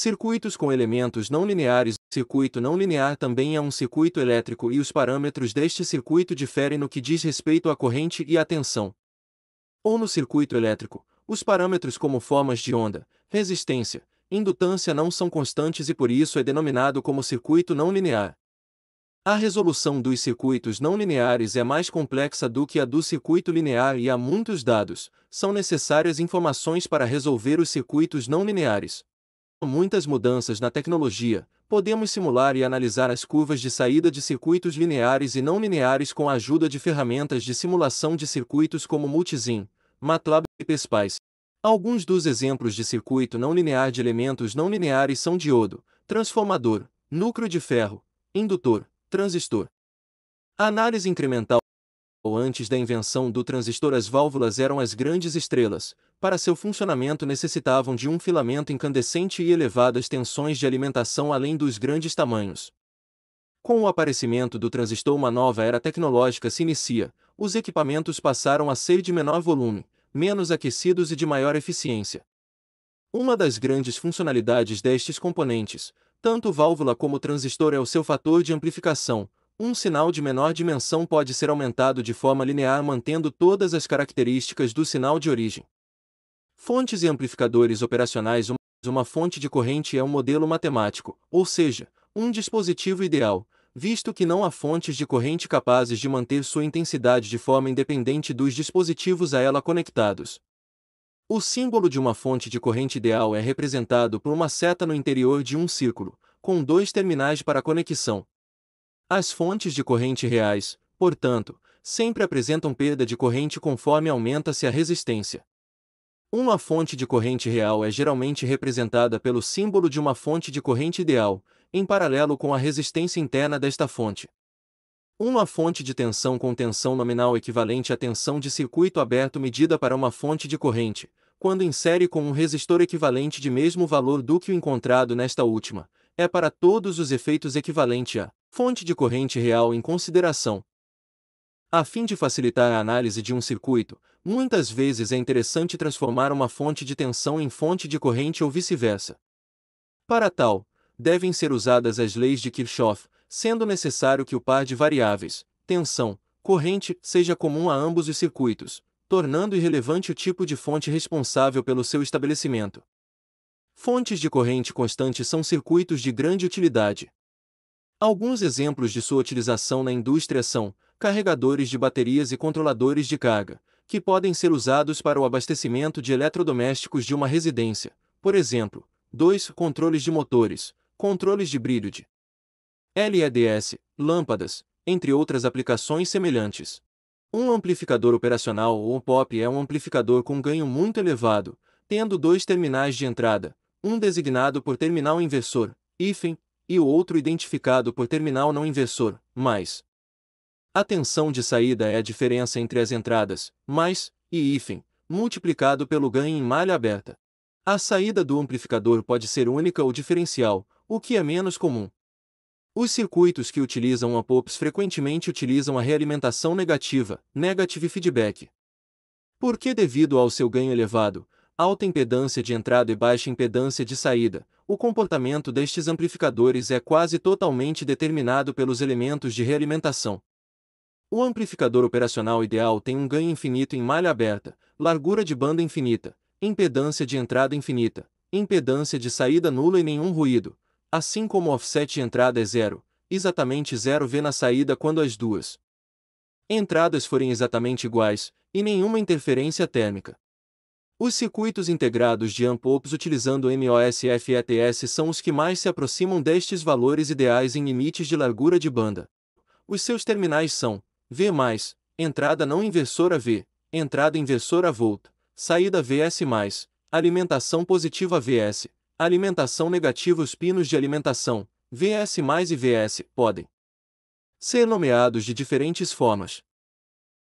Circuitos com elementos não lineares. Circuito não linear também é um circuito elétrico e os parâmetros deste circuito diferem no que diz respeito à corrente e à tensão. Ou no circuito elétrico, os parâmetros como formas de onda, resistência, indutância não são constantes e por isso é denominado como circuito não linear. A resolução dos circuitos não lineares é mais complexa do que a do circuito linear e há muitos dados. São necessárias informações para resolver os circuitos não lineares. Com muitas mudanças na tecnologia, podemos simular e analisar as curvas de saída de circuitos lineares e não lineares com a ajuda de ferramentas de simulação de circuitos como Multisim, MATLAB e PSPICE. Alguns dos exemplos de circuito não linear de elementos não lineares são diodo, transformador, núcleo de ferro, indutor, transistor. A análise incremental. Antes da invenção do transistor, as válvulas eram as grandes estrelas. Para seu funcionamento necessitavam de um filamento incandescente e elevadas tensões de alimentação além dos grandes tamanhos. Com o aparecimento do transistor, uma nova era tecnológica se inicia. Os equipamentos passaram a ser de menor volume, menos aquecidos e de maior eficiência. Uma das grandes funcionalidades destes componentes, tanto válvula como transistor, é o seu fator de amplificação. Um sinal de menor dimensão pode ser aumentado de forma linear mantendo todas as características do sinal de origem. Fontes e amplificadores operacionais. Uma fonte de corrente é um modelo matemático, ou seja, um dispositivo ideal, visto que não há fontes de corrente capazes de manter sua intensidade de forma independente dos dispositivos a ela conectados. O símbolo de uma fonte de corrente ideal é representado por uma seta no interior de um círculo, com dois terminais para conexão. As fontes de corrente reais, portanto, sempre apresentam perda de corrente conforme aumenta-se a resistência. Uma fonte de corrente real é geralmente representada pelo símbolo de uma fonte de corrente ideal, em paralelo com a resistência interna desta fonte. Uma fonte de tensão com tensão nominal equivalente à tensão de circuito aberto medida para uma fonte de corrente, quando em série com um resistor equivalente de mesmo valor do que o encontrado nesta última, é para todos os efeitos equivalente à fonte de corrente real em consideração. A fim de facilitar a análise de um circuito, muitas vezes é interessante transformar uma fonte de tensão em fonte de corrente ou vice-versa. Para tal, devem ser usadas as leis de Kirchhoff, sendo necessário que o par de variáveis, tensão, corrente, seja comum a ambos os circuitos, tornando irrelevante o tipo de fonte responsável pelo seu estabelecimento. Fontes de corrente constante são circuitos de grande utilidade. Alguns exemplos de sua utilização na indústria são carregadores de baterias e controladores de carga, que podem ser usados para o abastecimento de eletrodomésticos de uma residência, por exemplo, 2 controles de motores, controles de brilho de LEDs, lâmpadas, entre outras aplicações semelhantes. Um amplificador operacional ou POP é um amplificador com ganho muito elevado, tendo 2 terminais de entrada, um designado por terminal inversor, hífen, e o outro identificado por terminal não inversor, mais. A tensão de saída é a diferença entre as entradas, mais, e hífen, multiplicado pelo ganho em malha aberta. A saída do amplificador pode ser única ou diferencial, o que é menos comum. Os circuitos que utilizam AMP-OPs frequentemente utilizam a realimentação negativa, negative feedback. Porque devido ao seu ganho elevado, alta impedância de entrada e baixa impedância de saída, o comportamento destes amplificadores é quase totalmente determinado pelos elementos de realimentação. O amplificador operacional ideal tem um ganho infinito em malha aberta, largura de banda infinita, impedância de entrada infinita, impedância de saída nula e nenhum ruído, assim como o offset de entrada é zero, exatamente 0V na saída quando as duas entradas forem exatamente iguais, e nenhuma interferência térmica. Os circuitos integrados de AMP-OPs utilizando MOSFETs são os que mais se aproximam destes valores ideais em limites de largura de banda. Os seus terminais são V+, entrada não inversora V, entrada inversora volt, saída VS+, alimentação positiva VS, alimentação negativa. Os pinos de alimentação, VS+, e VS, podem ser nomeados de diferentes formas.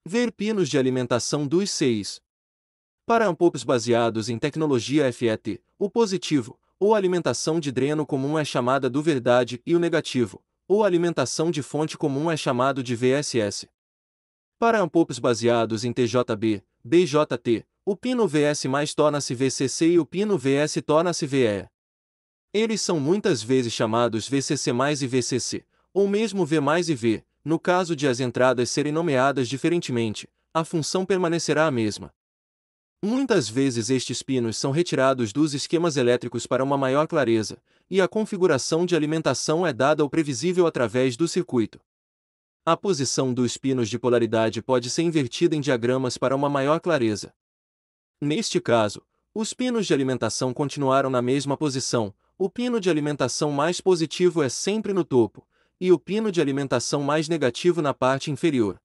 Ver pinos de alimentação dos CIs. Para AMP-OPs baseados em tecnologia FET, o positivo, ou alimentação de dreno comum é chamada do verdade e o negativo, ou alimentação de fonte comum é chamado de VSS. Para AMP-OPs baseados em TJB, BJT, o pino VS+ torna-se VCC e o pino VS torna-se VE. Eles são muitas vezes chamados VCC mais e VCC, ou mesmo V mais e V. No caso de as entradas serem nomeadas diferentemente, a função permanecerá a mesma. Muitas vezes estes pinos são retirados dos esquemas elétricos para uma maior clareza, e a configuração de alimentação é dada ao previsível através do circuito. A posição dos pinos de polaridade pode ser invertida em diagramas para uma maior clareza. Neste caso, os pinos de alimentação continuaram na mesma posição, o pino de alimentação mais positivo é sempre no topo, e o pino de alimentação mais negativo na parte inferior.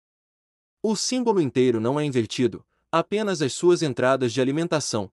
O símbolo inteiro não é invertido, apenas as suas entradas de alimentação.